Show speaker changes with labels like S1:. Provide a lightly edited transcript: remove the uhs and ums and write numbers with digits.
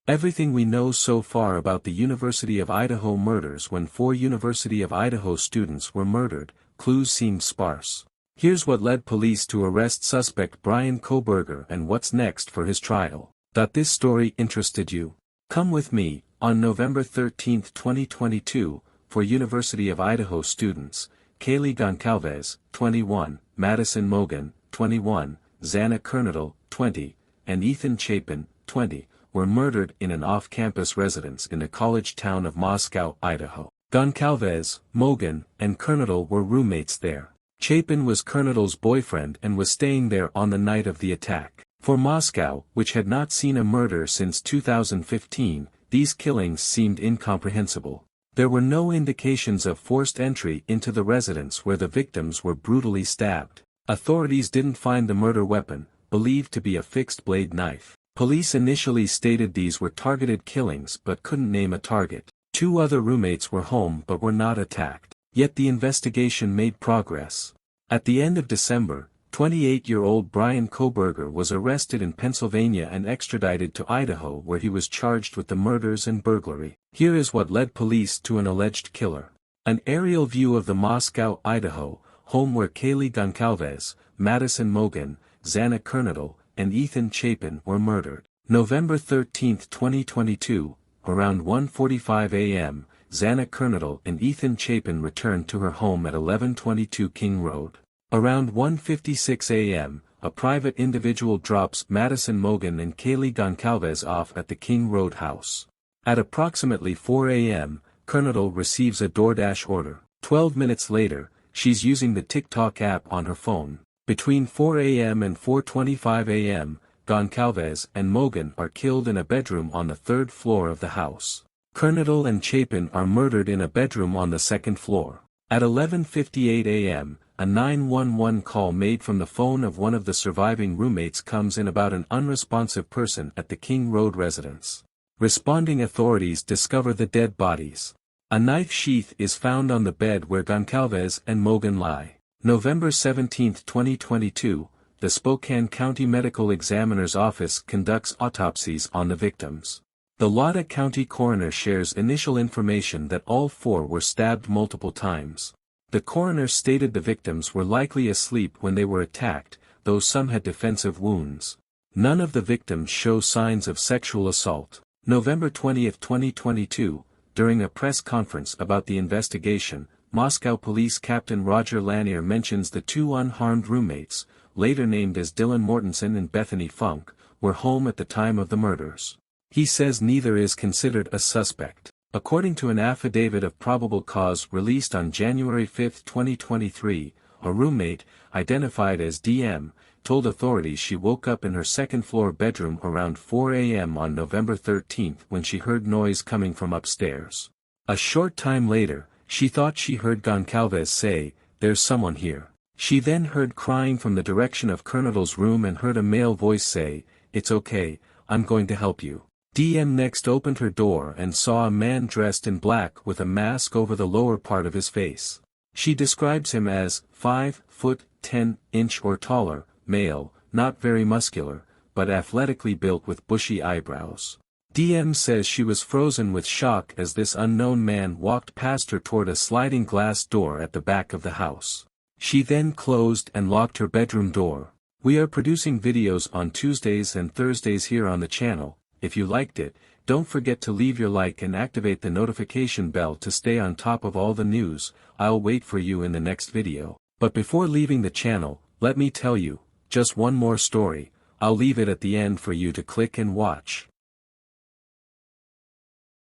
S1: Everything we know so far about the University of Idaho murders when 4 University of Idaho students were murdered, clues seem sparse. Here's what led police to arrest suspect Bryan Kohberger and what's next for his trial. This story interested you? Come with me, on November 13, 2022, for University of Idaho students, Kaylee Goncalves, 21, Madison Mogen, 21, Xana Kernodle, 20, and Ethan Chapin, 20, were murdered in an off-campus residence in the college town of Moscow, Idaho. Goncalves, Mogen, and Kernodle were roommates there. Chapin was Kernodle's boyfriend and was staying there on the night of the attack. For Moscow, which had not seen a murder since 2015, these killings seemed incomprehensible. There were no indications of forced entry into the residence where the victims were brutally stabbed. Authorities didn't find the murder weapon, believed to be a fixed-blade knife. Police initially stated these were targeted killings but couldn't name a target. 2 other roommates were home but were not attacked. Yet the investigation made progress. At the end of December, 28-year-old Bryan Kohberger was arrested in Pennsylvania and extradited to Idaho where he was charged with the murders and burglary. Here is what led police to an alleged killer. An aerial view of the Moscow, Idaho, home where Kaylee Goncalves, Madison Mogen, Xana Kernodle, and Ethan Chapin were murdered. November 13, 2022, around 1:45 a.m., Xana Kernodle and Ethan Chapin returned to her home at 1122 King Road. Around 1:56 a.m., a private individual drops Madison Mogen and Kaylee Goncalves off at the King Road house. At approximately 4 a.m., Kernodle receives a DoorDash order. 12 minutes later, she's using the TikTok app on her phone. Between 4 a.m. and 4:25 a.m., Goncalves and Mogen are killed in a bedroom on the 3rd floor of the house. Kernodle and Chapin are murdered in a bedroom on the 2nd floor. At 11:58 a.m., a 911 call made from the phone of one of the surviving roommates comes in about an unresponsive person at the King Road residence. Responding authorities discover the dead bodies. A knife sheath is found on the bed where Goncalves and Mogen lie. November 17, 2022, the Spokane County Medical Examiner's Office conducts autopsies on the victims. The Latah County coroner shares initial information that all 4 were stabbed multiple times. The coroner stated the victims were likely asleep when they were attacked, though some had defensive wounds. None of the victims show signs of sexual assault. November 20, 2022, during a press conference about the investigation, Moscow Police Captain Roger Lanier mentions the 2 unharmed roommates, later named as Dylan Mortensen and Bethany Funk, were home at the time of the murders. He says neither is considered a suspect. According to an affidavit of probable cause released on January 5, 2023, a roommate, identified as DM, told authorities she woke up in her 2nd-floor bedroom around 4 a.m. on November 13 when she heard noise coming from upstairs. A short time later, she thought she heard Goncalves say, "There's someone here." She then heard crying from the direction of Kernodle's room and heard a male voice say, "It's okay, I'm going to help you." DM next opened her door and saw a man dressed in black with a mask over the lower part of his face. She describes him as 5 foot 10 inch or taller, male, not very muscular, but athletically built with bushy eyebrows. DM says she was frozen with shock as this unknown man walked past her toward a sliding glass door at the back of the house. She then closed and locked her bedroom door. We are producing videos on Tuesdays and Thursdays here on the channel. If you liked it, don't forget to leave your like and activate the notification bell to stay on top of all the news. I'll wait for you in the next video. But before leaving the channel, let me tell you, just one more story. I'll leave it at the end for you to click and watch.